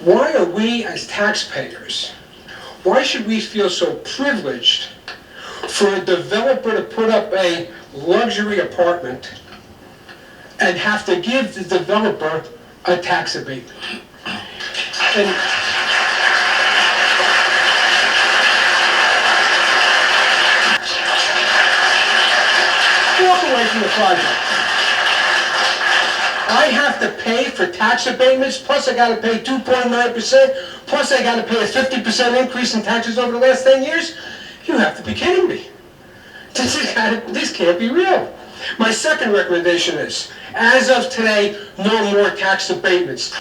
Why are we as taxpayers, why should we feel so privileged for a developer to put up a luxury apartment and have to give the developer a tax abatement? And walk away from the project. I have to pay for tax abatements, plus I gotta pay 2.9%, plus I gotta pay a 50% increase in taxes over the last 10 years? You have to be kidding me. This can't be real. My second recommendation is, as of today, no more tax abatements.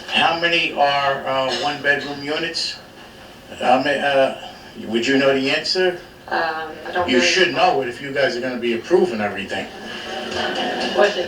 How many are one-bedroom units? Would you know the answer? I don't You really- should know it if you guys are going to be approving everything. Was it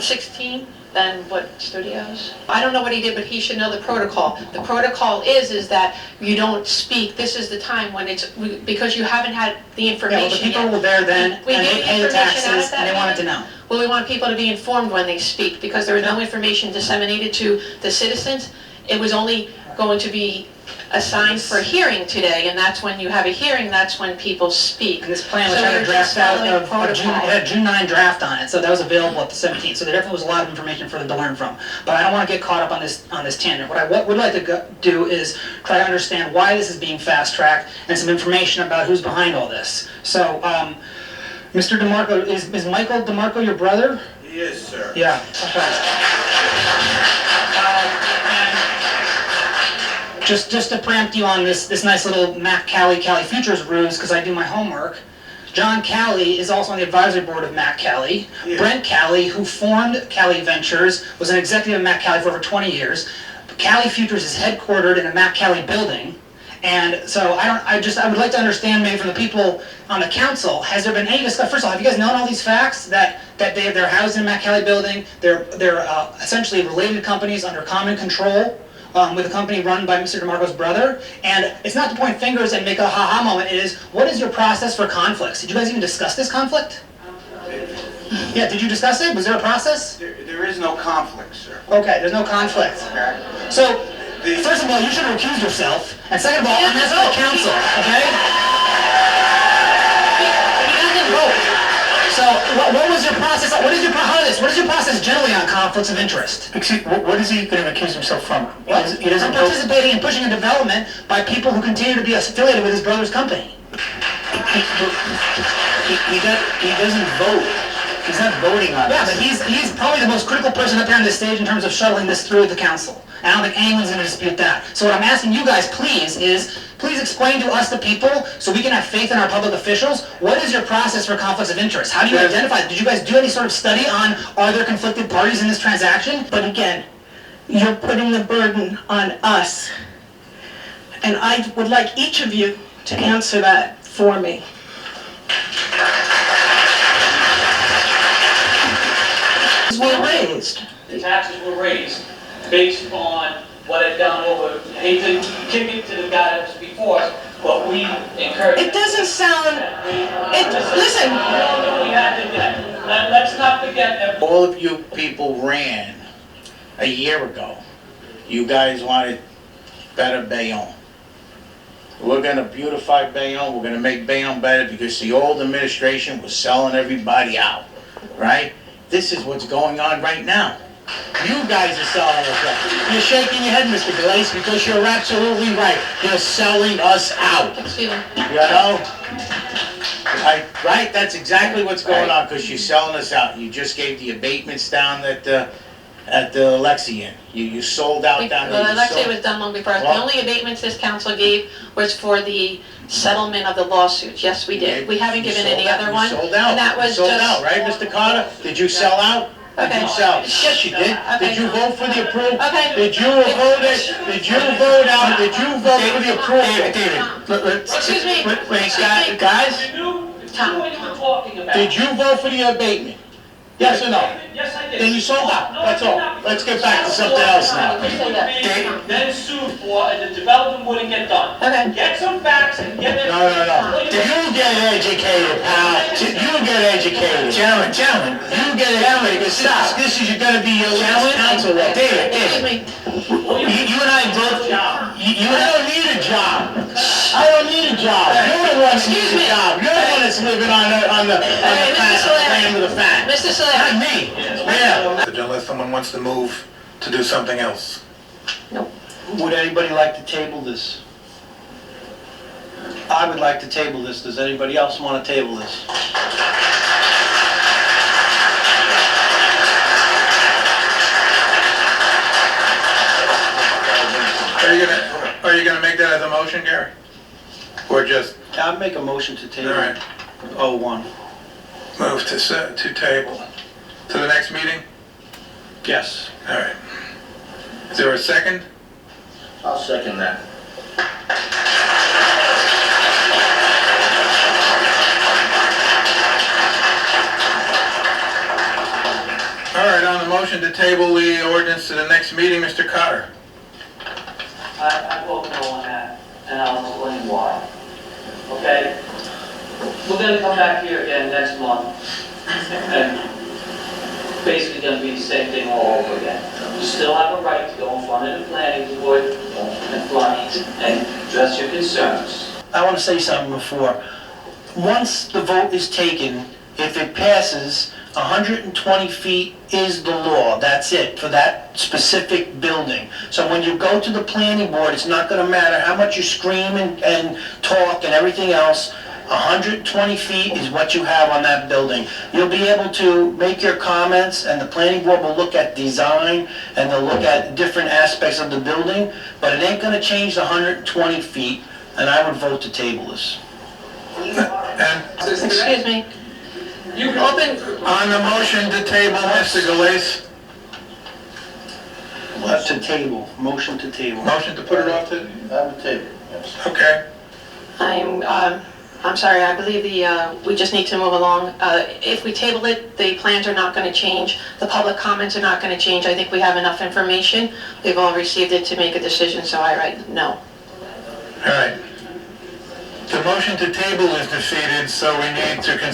16, then what studios? I don't know what he did, but he should know the protocol. The protocol is that you don't speak, this is the time when it's, because you haven't had the Yeah, information well, the people yet. were there then, and We they gave paid the information out taxes, at that and they wanted to meeting? know. Well, we want people to be informed when they speak, because there was no information disseminated to the citizens. It was only going to be assigned for hearing today, and that's when you have a hearing, that's when people speak. And this plan was So trying we're to draft just out following of June, protocol. it had June 9 draft on it, so that was available at the 17th, so there definitely was a lot of information for them to learn from. But I don't want to get caught up on this tangent. What I would like to do is try to understand why this is being fast-tracked and some information about who's behind all this. So, Mr. DeMarco, is Michael DeMarco your brother? He is, sir. Yeah, okay. Just to preempt you on this nice little Mac Cali Futures ruse, because I do my homework, John Cali is also on the advisory board of Mac Cali. Yeah. Brent Cali, who formed Cali Ventures, was an executive of Mac Cali for over 20 years. Cali Futures is headquartered in a Mac Cali building. And so I would like to understand maybe from the people on the council, has there been any discussion, first of all, have you guys known all these facts, that they're housed in a Mac Cali building, they're essentially related companies under common control, with a company run by Mr. DeMarco's brother, and it's not to point fingers and make a ha-ha moment, it is, what is your process for conflicts? Did you guys even discuss this conflict? Yeah, did you discuss it? Was there a process? There is no conflict, sir. Okay, there's no conflict. So, first of all, you should recuse yourself, and second of all, I'm asking the council, okay? He doesn't vote. So, what was your process, what is your process generally on conflicts of interest? Excuse, what is he going to accuse himself from? What? He doesn't I'm participating in pushing a development by people who continue to be affiliated with his brother's company. He doesn't vote. He's not voting on Yeah, this. but he's probably the most critical person up here on this stage in terms of shuttling this through the council. And I don't think anyone's going to dispute that. So what I'm asking you guys, please, is please explain to us, the people, so we can have faith in our public officials, what is your process for conflicts of interest? How do you identify it? Did you guys do any sort of study on, are there conflicted parties in this transaction? But again, you're putting the burden on us. And I would like each of you to answer that for me. Were raised. The taxes were raised based on what had done over, I hate to kick it to the guy that was before us, but we encouraged. It doesn't sound, listen. We had to get, let's not forget that. All of you people ran a year ago. You guys wanted better Bayonne. We're going to beautify Bayonne. We're going to make Bayonne better because the old administration was selling everybody out, right? This is what's going on right now. You guys are selling us out. You're shaking your head, Mr. Glaze, because you're absolutely right. You're selling us out. Excuse me. You know? Right? That's exactly what's going on, because you're selling us out. You just gave the abatements down at the Alexian. You sold out down there. Well, Alexia was done long before us. The Well- only abatements this council gave was for the settlement of the lawsuits. Yes, we did. We haven't given any other one. You sold out. And that was You sold just. out, right, Mr. Carter? Did you sell out? Did Okay. you sell? Yes, you did. Okay. Did you vote for the approval? Okay. Did you vote it? Did you vote out? Did you vote for the approval? Excuse me. Wait, Excuse me. guys, You knew what you were talking about. did you vote for the abatement? Yes or no? Yes, I did. Then you sold out, No, that's I did all. not. Let's get back to something else now. Just say that. Then sued for, and the development wouldn't get done. Okay. Get some facts and get it. No. You get educated, pal. You get educated. Gentlemen, You get educated. Stop. This is gonna be your last council rep. David, Excuse me. you and I both, I don't need a job. I don't need a job. You're the one that needs a job. You're the one that's living on the Mr. fat, Solera. paying with the fat. Mr. Not Solera. me. Yeah. Unless someone wants to move to do something else. would anybody like to table this? I would like to table this. Does anybody else want to table this? Are you gonna make that as a motion, Gary? Or just I'd make a motion to table All right. 01. move to table to the next meeting? Yes. All right. Is there a second? I'll second that. All right, on the motion to table the ordinance to the next meeting, Mr. Cotter. I vote no on that, and I'll explain why. Okay? We're gonna come back here again next month, and basically gonna be the same thing all over again. You still have a right to go in front of the planning board, in front, and address your concerns. I want to say something before. Once the vote is taken, if it passes, 120 feet is the law. That's it for that specific building. So when you go to the planning board, it's not going to matter how much you scream and talk and everything else. 120 feet is what you have on that building. You'll be able to make your comments, and the planning board will look at design, and they'll look at different aspects of the building, but it ain't going to change the 120 feet, and I would vote to table this. And Excuse me. You can Open, on the motion to table, Mr. Galais, To table, motion to table. motion to put it off to, I would table, yes. okay. I'm sorry, I believe we just need to move along. If we table it, the plans are not going to change, the public comments are not going to change. I think we have enough information. We've all received it to make a decision, so I write no. All right. The motion to table is defeated, so we need to